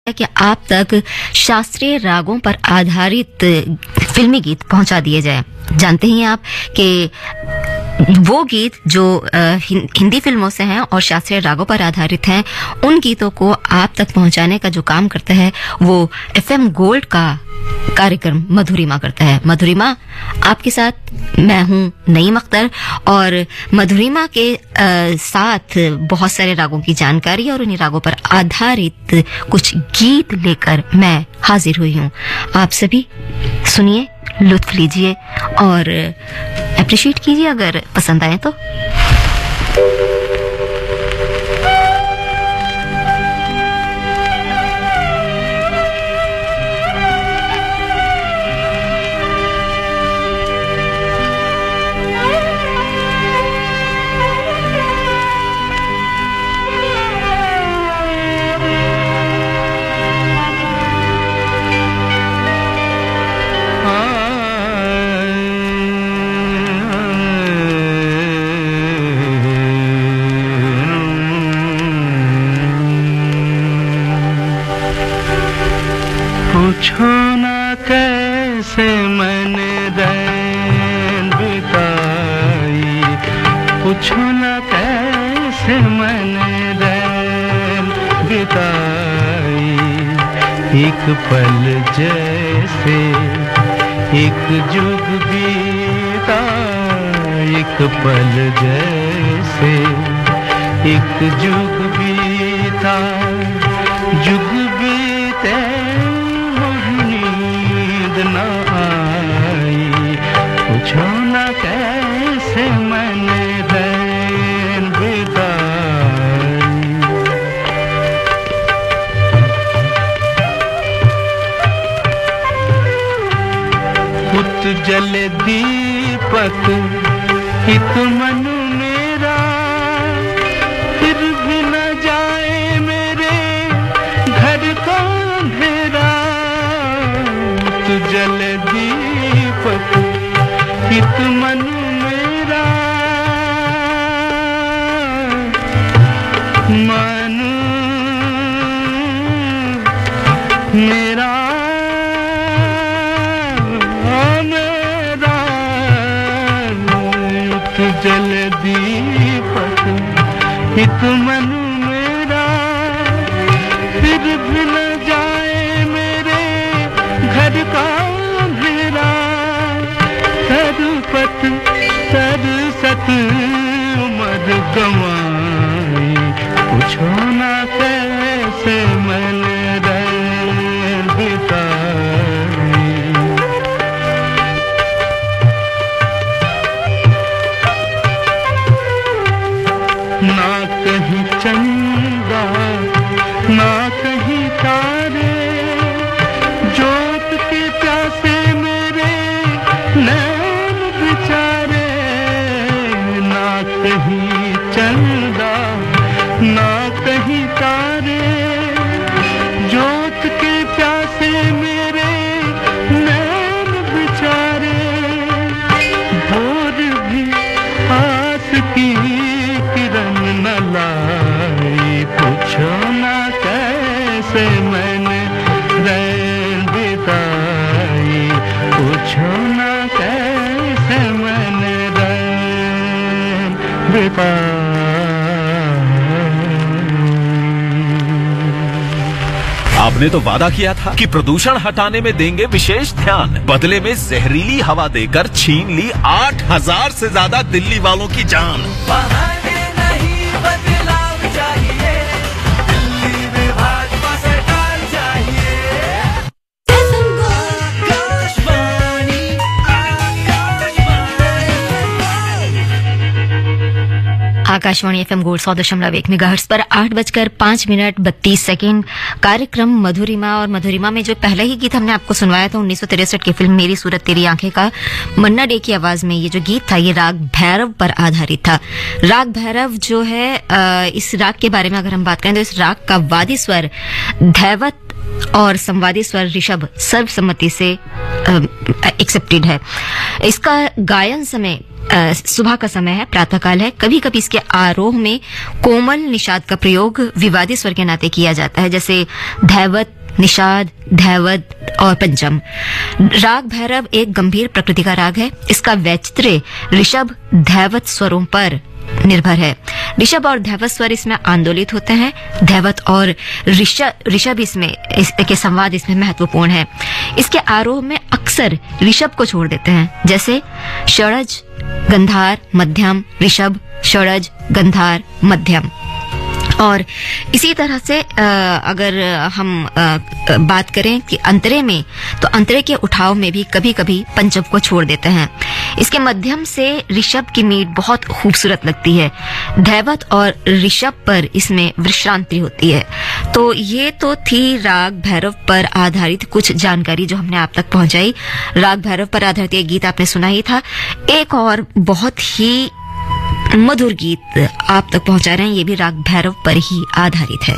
कि आप तक शास्त्रीय रागों पर आधारित फिल्मी गीत पहुंचा दिए जाए। जानते हैं आप कि वो गीत जो हिंदी फिल्मों से हैं और शास्त्रीय रागों पर आधारित हैं, उन गीतों को आप तक पहुंचाने का जो काम करता है वो एफएम गोल्ड का कार्यक्रम मधुरिमा करता है। मधुरिमा आपके साथ मैं हूं नईम अख्तर, और मधुरिमा के साथ बहुत सारे रागों की जानकारी और उन्हीं रागों पर आधारित कुछ गीत लेकर मैं हाजिर हुई हूं। आप सभी सुनिए, लुत्फ लीजिए और अप्रिशिएट कीजिए अगर पसंद आए तो। पूछो ना कैसे मैंने रैन बिताई, पूछो ना कैसे मैंने रैन बिताई। एक पल जैसे एक जुग बीता, एक पल जैसे एक जुग बीता। जुग बीते न आई, पूछो ना कैसे मैंने रैन बिताई। पुत जले दीपक हित मन मेरा, फिर भी न जाए मेरे घर का अंधेरा। जल दीपक हित मन मेरा, मन मेरा मेरा। जल दीपक हित मन मेरा, फिर भी न जाए मेरे घर का अंधेरा। सरपत सरसत उमर गंवाई, पूछो ना कैसे मैंने रैन बिताई। ना कहीं चंदा ना कहीं तारे, जोत के प्यासे मेरे नैन बेचारे। ना कहीं चंदा ना कहीं तारे, जोत के प्यासे मेरे नैन बेचारे। भोर भी आस की किरण न लाई, पूछो ना कैसे मैंने रैन बिताई। पूछो ना कैसे मैंने रैन बिताई। आपने तो वादा किया था कि प्रदूषण हटाने में देंगे विशेष ध्यान, बदले में जहरीली हवा देकर छीन ली 8000 से ज्यादा दिल्ली वालों की जान। आकाशवाणी एफएम गोल्ड 100.1 मेगाहर्ट्ज पर 8:05:32 कार्यक्रम मधुरिमा। और मधुरिमा में जो पहला ही गीत हमने आपको सुनवाया था 1963 की फिल्म मेरी सूरत तेरी आंखें का, मन्ना डे की आवाज में ये जो गीत था ये राग भैरव पर आधारित था। राग भैरव जो है, इस राग के बारे में अगर हम बात करें तो इस राग का वादी स्वर धैवत और संवादी स्वर ऋषभ सर्वसम्मति से एक्सेप्टेड है। इसका गायन समय सुबह का समय है, प्रातःकाल है। कभी कभी इसके आरोह में कोमल निषाद का प्रयोग विवादी स्वर के नाते किया जाता है, जैसे धैवत निषाद, धैवत और पंचम। राग भैरव एक गंभीर प्रकृति का राग है। इसका वैचित्र्य ऋषभ धैवत स्वरों पर निर्भर है। ऋषभ और धैवत स्वर इसमें आंदोलित होते हैं। धैवत और ऋषभ इसके संवाद इसमें महत्वपूर्ण है। इसके आरोह में अक्सर ऋषभ को छोड़ देते हैं, जैसे षडज, गंधार, मध्यम, ऋषभ, षडज, गंधार, मध्यम। और इसी तरह से अगर हम बात करें कि अंतरे में, तो अंतरे के उठाव में भी कभी कभी पंचम को छोड़ देते हैं। इसके मध्यम से ऋषभ की मीट बहुत खूबसूरत लगती है। धैवत और ऋषभ पर इसमें विश्रांति होती है। तो ये तो थी राग भैरव पर आधारित कुछ जानकारी जो हमने आप तक पहुंचाई। राग भैरव पर आधारित ये गीत आपने सुना ही था। एक और बहुत ही मधुर गीत आप तक पहुंचा रहे हैं, ये भी राग भैरव पर ही आधारित है।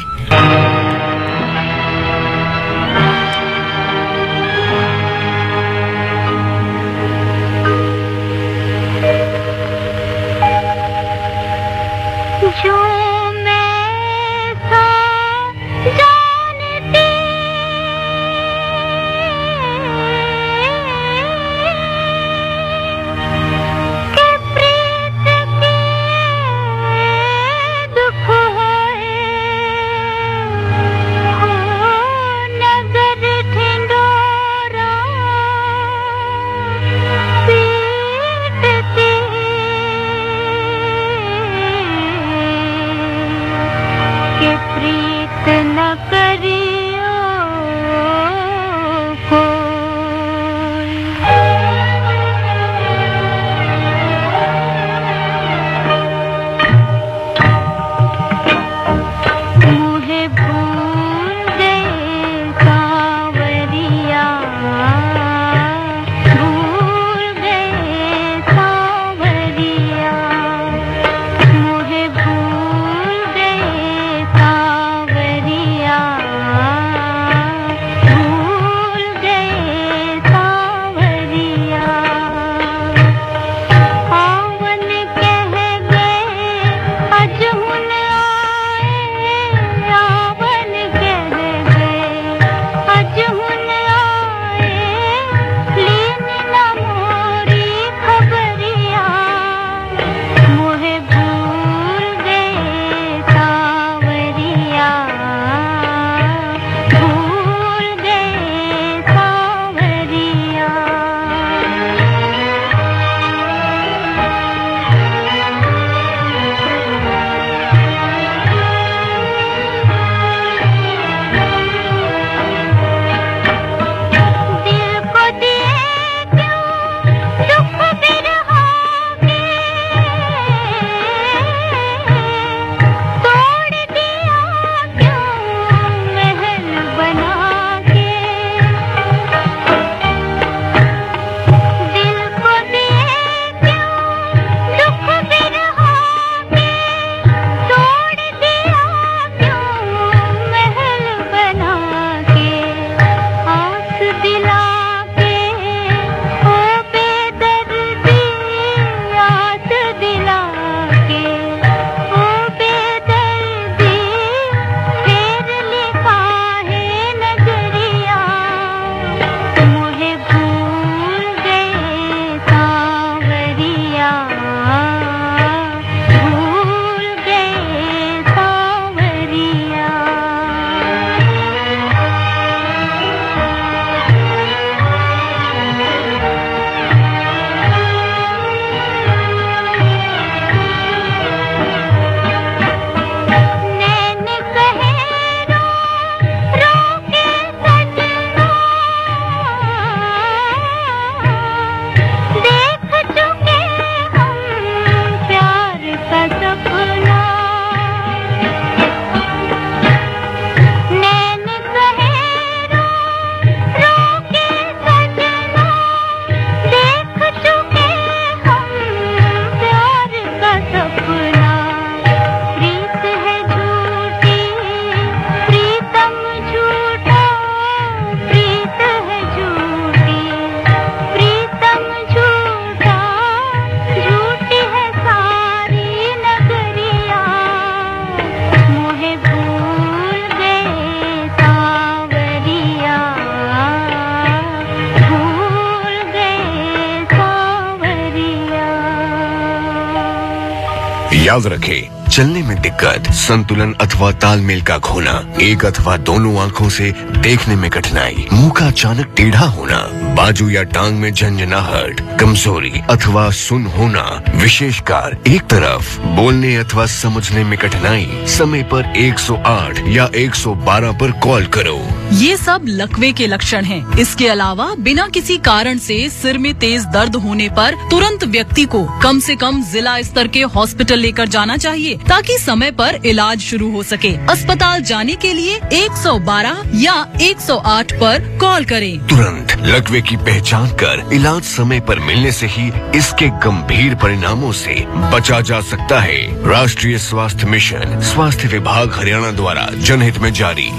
याद रखें, चलने में दिक्कत, संतुलन अथवा तालमेल का खोना, एक अथवा दोनों आंखों से देखने में कठिनाई, मुंह का अचानक टेढ़ा होना, बाजू या टांग में झंझनाहट, कमजोरी अथवा सुन होना, विशेषकर एक तरफ, बोलने अथवा समझने में कठिनाई, समय पर 108 या 112 पर कॉल करो। ये सब लकवे के लक्षण हैं। इसके अलावा बिना किसी कारण से सिर में तेज दर्द होने पर तुरंत व्यक्ति को कम से कम जिला स्तर के हॉस्पिटल लेकर जाना चाहिए ताकि समय पर इलाज शुरू हो सके। अस्पताल जाने के लिए 112 या 108 पर कॉल करें। तुरंत लकवे की पहचान कर इलाज समय पर मिलने से ही इसके गंभीर परिणामों से बचा जा सकता है। राष्ट्रीय स्वास्थ्य मिशन, स्वास्थ्य विभाग हरियाणा द्वारा जनहित में जारी।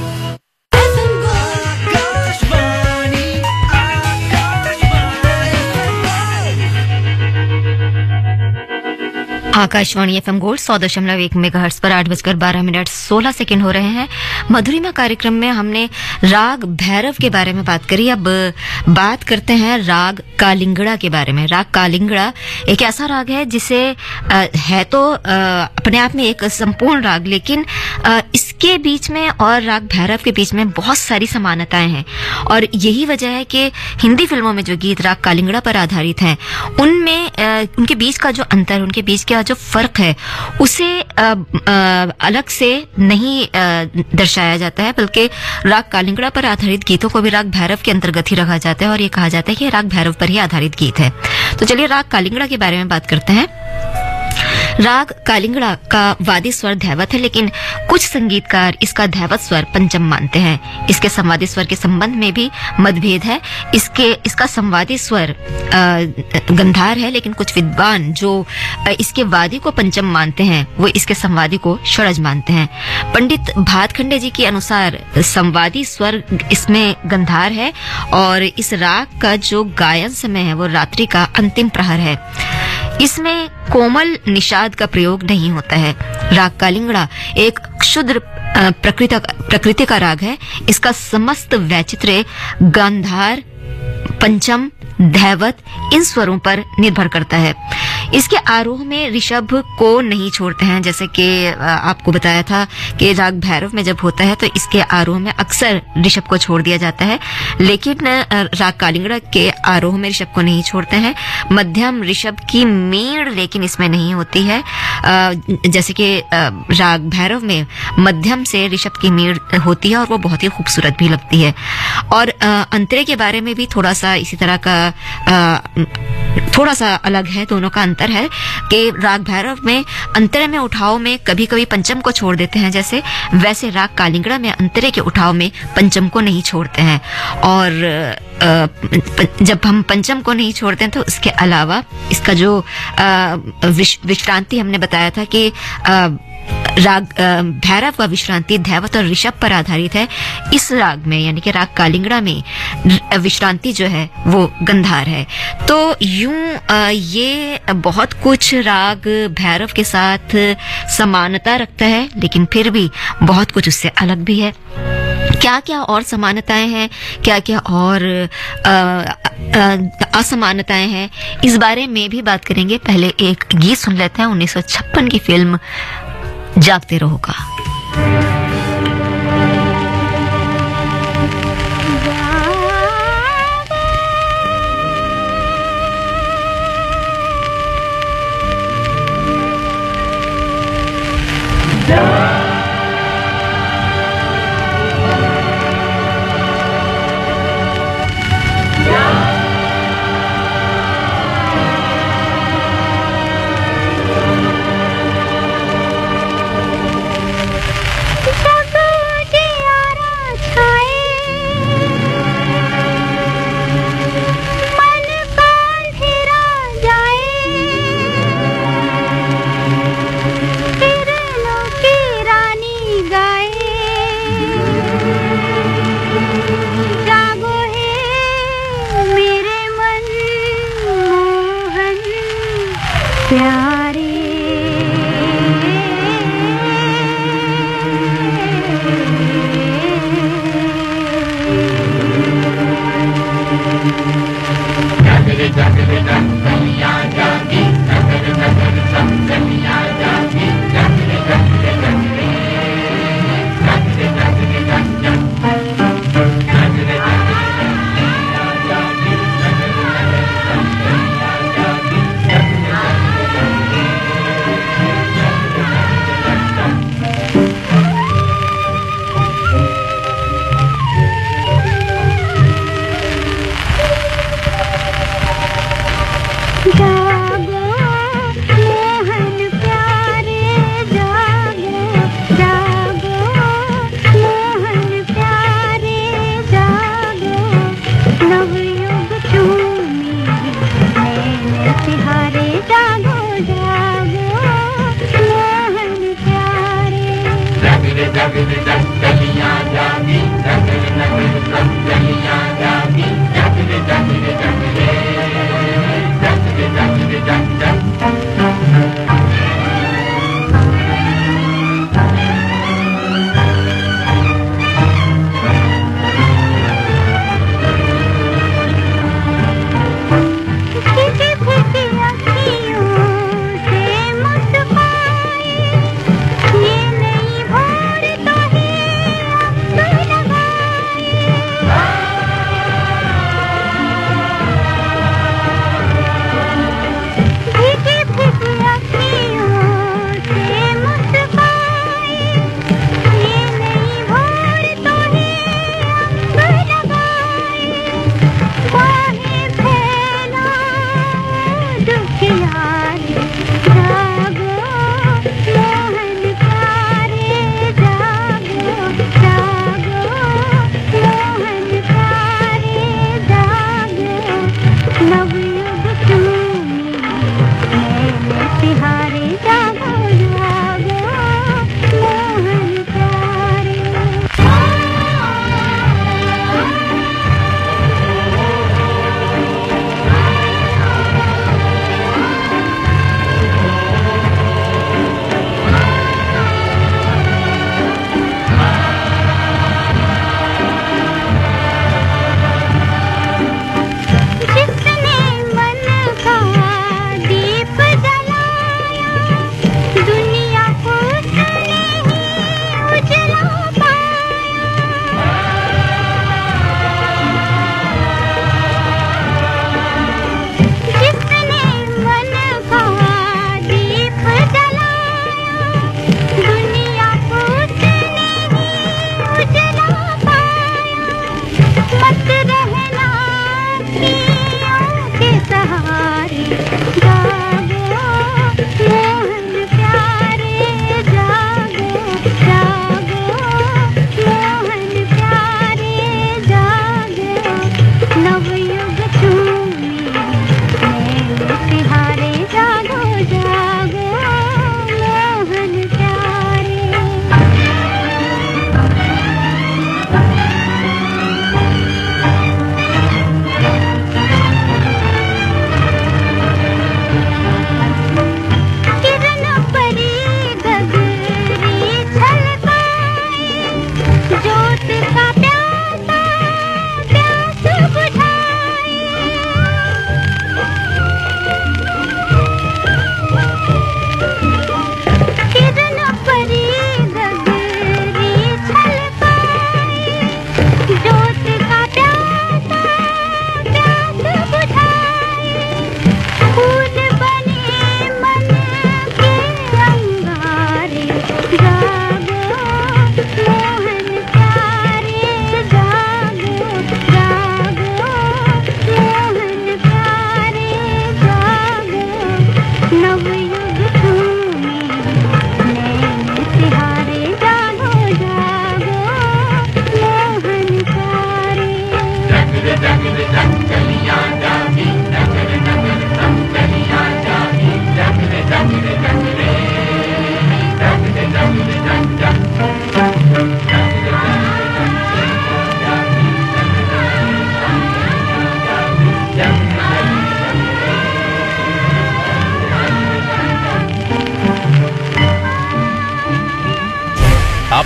आकाशवाणी एफएम गोल्ड 100.1 मेगाहर्ट्ज पर 8:12:16 हो रहे हैं। मधुरिमा कार्यक्रम में हमने राग भैरव के बारे में बात करी। अब बात करते हैं राग कालिंगड़ा के बारे में। राग कालिंगड़ा एक ऐसा राग है जिसे है तो अपने आप में एक संपूर्ण राग, लेकिन इसके बीच में और राग भैरव के बीच में बहुत सारी समानताएं हैं और यही वजह है कि हिंदी फिल्मों में जो गीत राग कालिंगड़ा पर आधारित हैं उनमें उनके बीच का जो अंतर, उनके बीच का जो फर्क है उसे अलग से नहीं दर्शाया जाता है, बल्कि राग कालिंगड़ा पर आधारित गीतों को भी राग भैरव के अंतर्गत ही रखा जाता है और ये कहा जाता है कि राग भैरव पर ही आधारित गीत है। तो चलिए राग कालिंगड़ा के बारे में बात करते हैं। राग कालिंगड़ा का वादी स्वर धैवत है, लेकिन कुछ संगीतकार इसका धैवत स्वर पंचम मानते हैं। इसके संवादी स्वर के संबंध में भी मतभेद है। इसका संवादी स्वर गंधार है, लेकिन कुछ विद्वान जो इसके वादी को पंचम मानते हैं वो इसके संवादी को षडज मानते हैं। पंडित भातखंडे जी के अनुसार संवादी स्वर इसमें गंधार है और इस राग का जो गायन समय है वो रात्रि का अंतिम प्रहर है। इसमें कोमल निषाद का प्रयोग नहीं होता है। राग कालिंगड़ा एक क्षुद्र प्रकृति का राग है। इसका समस्त वैचित्र्य गांधार, पंचम, धैवत इन स्वरों पर निर्भर करता है। इसके आरोह में ऋषभ को नहीं छोड़ते हैं, जैसे कि आपको बताया था कि राग भैरव में जब होता है तो इसके आरोह में अक्सर ऋषभ को छोड़ दिया जाता है, लेकिन राग कालिंगड़ा के आरोह में ऋषभ को नहीं छोड़ते हैं। मध्यम ऋषभ की मीण लेकिन इसमें नहीं होती है, जैसे कि राग भैरव में मध्यम से ऋषभ की मीण होती है और वो बहुत ही खूबसूरत भी लगती है। और अंतरे के बारे में भी थोड़ा सा इसी तरह का थोड़ा सा अलग है, दोनों का अंतर है कि राग भैरव में अंतरे में उठाव में कभी कभी पंचम को छोड़ देते हैं, जैसे वैसे राग कालिंगड़ा में अंतरे के उठाव में पंचम को नहीं छोड़ते हैं। और जब हम पंचम को नहीं छोड़ते हैं तो इसके अलावा इसका जो विश्रांति हमने बताया था कि राग भैरव का विश्रांति धैवत और ऋषभ पर आधारित है। इस राग में यानी कि राग कालिंगड़ा में विश्रांति जो है वो गंधार है। तो यूं ये बहुत कुछ राग भैरव के साथ समानता रखता है, लेकिन फिर भी बहुत कुछ उससे अलग भी है। क्या क्या और समानताएं हैं, क्या क्या और असमानताएं हैं, इस बारे में भी बात करेंगे। पहले एक गीत सुन लेते हैं 1956 की फिल्म जागते रहो का।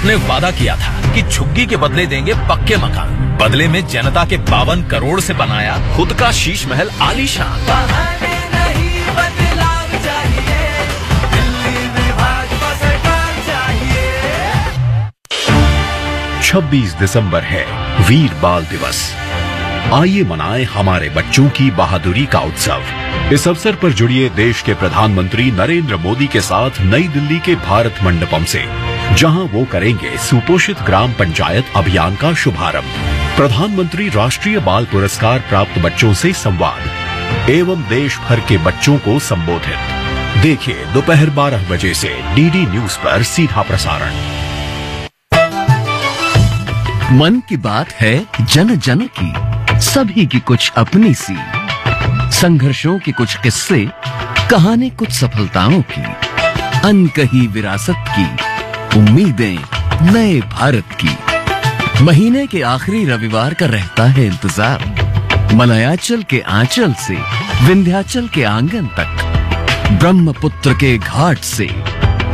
आपने वादा किया था कि झुग्गी के बदले देंगे पक्के मकान, बदले में जनता के 52 करोड़ से बनाया खुद का शीश महल आलीशान। 26 दिसंबर है वीर बाल दिवस। आइए मनाएं हमारे बच्चों की बहादुरी का उत्सव। इस अवसर पर जुड़िए देश के प्रधानमंत्री नरेंद्र मोदी के साथ नई दिल्ली के भारत मंडपम से, जहां वो करेंगे सुपोषित ग्राम पंचायत अभियान का शुभारंभ। प्रधानमंत्री राष्ट्रीय बाल पुरस्कार प्राप्त बच्चों से संवाद एवं देश भर के बच्चों को संबोधित। देखिए दोपहर 12 बजे से डीडी न्यूज पर सीधा प्रसारण। मन की बात है जन जन की, सभी की कुछ अपनी सी, संघर्षों के कुछ किस्से, कहानी कुछ सफलताओं की, अनकही विरासत की, उम्मीदें नए भारत की। महीने के आखिरी रविवार का रहता है इंतजार। मलयाचल के आंचल से विंध्याचल के आंगन तक, ब्रह्मपुत्र के घाट से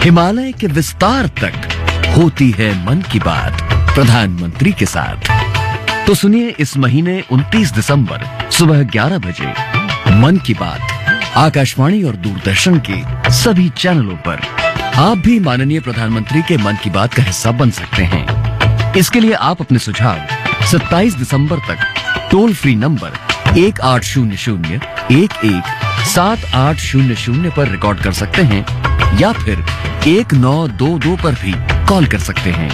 हिमालय के विस्तार तक होती है मन की बात प्रधानमंत्री के साथ। तो सुनिए इस महीने 29 दिसंबर सुबह 11 बजे मन की बात आकाशवाणी और दूरदर्शन के सभी चैनलों पर। आप भी माननीय प्रधानमंत्री के मन की बात का हिस्सा बन सकते हैं। इसके लिए आप अपने सुझाव 27 दिसंबर तक टोल फ्री नंबर 1800-11-7800 पर रिकॉर्ड कर सकते हैं या फिर 1922 पर भी कॉल कर सकते हैं।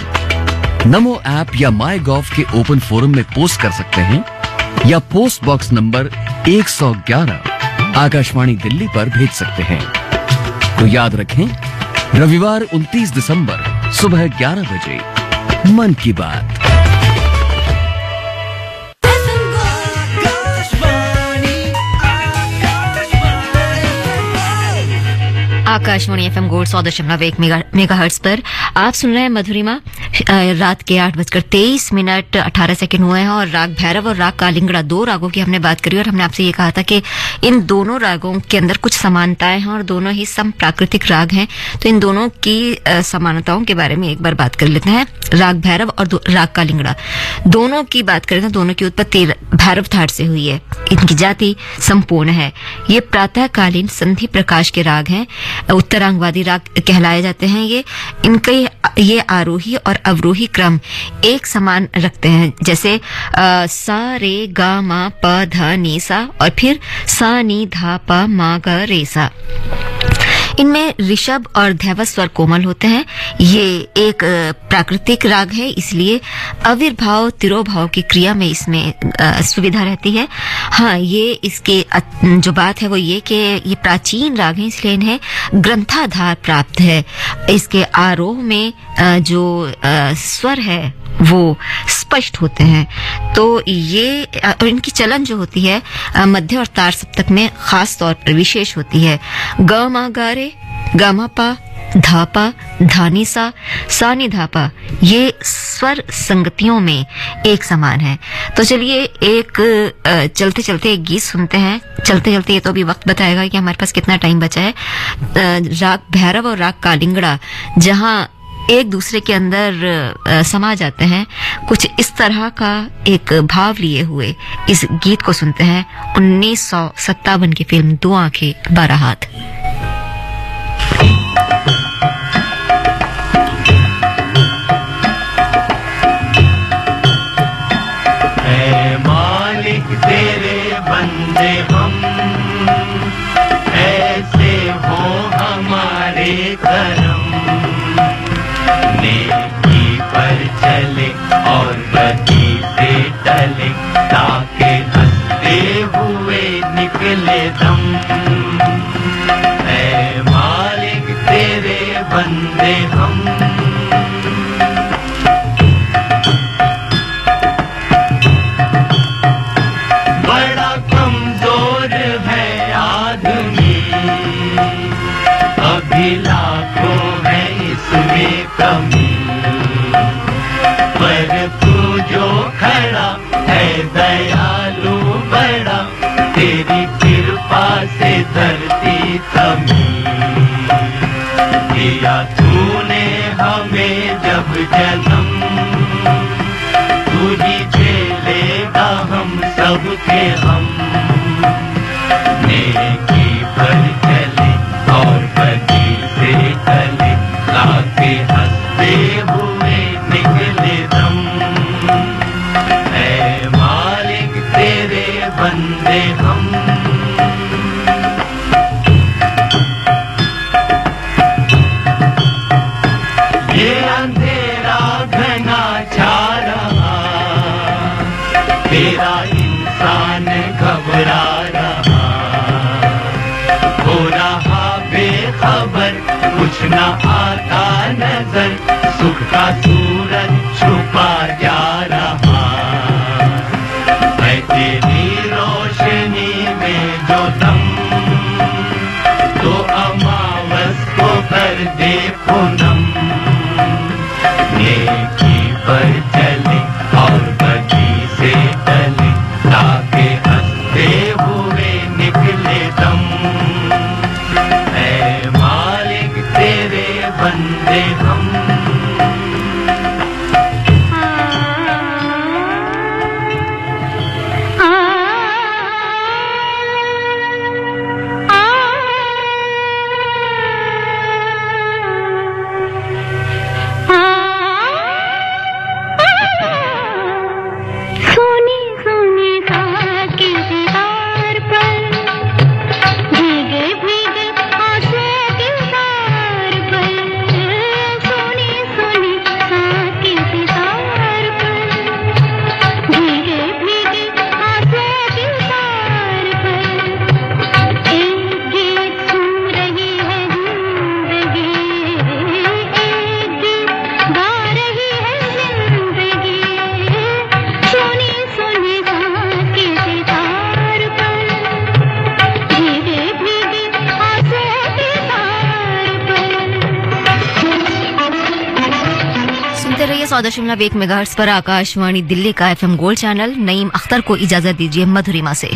नमो ऐप या माई गॉव के ओपन फोरम में पोस्ट कर सकते हैं या post box number 111 Akashvani Delhi पर भेज सकते हैं। तो याद रखें, रविवार 29 दिसंबर सुबह 11 बजे मन की बात। आकाशवाणी FM गोल्ड 100.1 मेगाहर्ट्ज पर आप सुन रहे हैं मधुरिमा। रात के 8:23 18 सेकंड हुए हैं और राग भैरव और राग कालिंगड़ा, दो रागों की हमने बात करी और हमने आपसे ये कहा था कि इन दोनों रागों के अंदर कुछ समानताएं हैं और दोनों ही सम प्राकृतिक राग हैं। तो इन दोनों की समानताओं के बारे में एक बार बात कर लेते हैं। राग भैरव और राग कालिंगड़ा, दोनों की बात करें तो दोनों की उत्पत्ति भैरव थाट से हुई है। इनकी जाति संपूर्ण है। ये प्रातःकालीन संधि प्रकाश के राग हैं, उत्तरांगवादी राग कहलाए जाते हैं। ये आरोही और अवरोही क्रम एक समान रखते हैं, जैसे सा रे गा मा प ध नी सा और फिर सा नी धा प मा ग रे सा। इनमें ऋषभ और धैवत स्वर कोमल होते हैं। ये एक प्राकृतिक राग है, इसलिए अविर्भाव तिरोभाव की क्रिया में इसमें सुविधा रहती है। हाँ, ये इसके जो बात है वो ये कि ये प्राचीन राग है, इसलिए इन्हें ग्रंथाधार प्राप्त है। इसके आरोह में जो स्वर है वो स्पष्ट होते हैं। तो ये इनकी चलन जो होती है मध्य और तार सप्तक में खास तौर पर विशेष होती है। ग मा गा रे, गा मा पा, धा पा, धानी सा, सानी धा पा, ये स्वर संगतियों में एक समान है। तो चलिए एक चलते चलते एक गीत सुनते हैं। चलते चलते ये तो अभी वक्त बताएगा कि हमारे पास कितना टाइम बचा है। राग भैरव और राग कालिंगड़ा जहां एक दूसरे के अंदर समा जाते हैं, कुछ इस तरह का एक भाव लिए हुए इस गीत को सुनते हैं। 1957 की फिल्म दो आंखें 12 हाथ। ऐ मालिक तेरे बंदे हम, ऐसे हो हमारे करम, नेकी पर चले और बदी से टले, ताके हंसते हुए निकले दम। ऐ मालिक तेरे बंदे हम, बड़ा कमजोर है आदमी, अभी लाखों है इसमें कमी, पर तू जो खड़ा है दयालु बड़ा, तेरी कृपा से धरती थमी, दिया तूने हमें सब जन्म, तू ही झेलेगा हम सबके हम। नेकी पर चले और बदी से टले, लाके हंसते हुए निकले दम। ऐ मालिक तेरे बंदे हम। ये अंधेरा घना छा रहा, तेरा इंसान घबरा रहा, हो रहा बेखबर, कुछ न आता नजर, सुख का सूरज छुपा जा रहा है। तेरी रोशनी में जो दम, तो अमावस को कर दे पूनम। नेकी पर चले और बदी से टले, ताके हंसते हुए निकले दम। ऐ मालिक तेरे बंदे हम। सोनी सोनी साकी दीवार पर, भीगे भीगे आंसू दीवार पर। सोनी सोनी साकी दीवार पर, भीगे भीगे आंसू दीवार पर। एक गीत सुन रही है जिंदगी, एक गीत गा रही है जिंदगी। सोनी सोनी साकी दीवार पर, भीगे भीगे आंसू दीवार पर। सुनते रहिए 100.1 मेगाहर्ट्ज पर आकाशवाणी दिल्ली का FM gold channel. Naeem Akhtar को इजाजत दीजिए मधुरिमा से।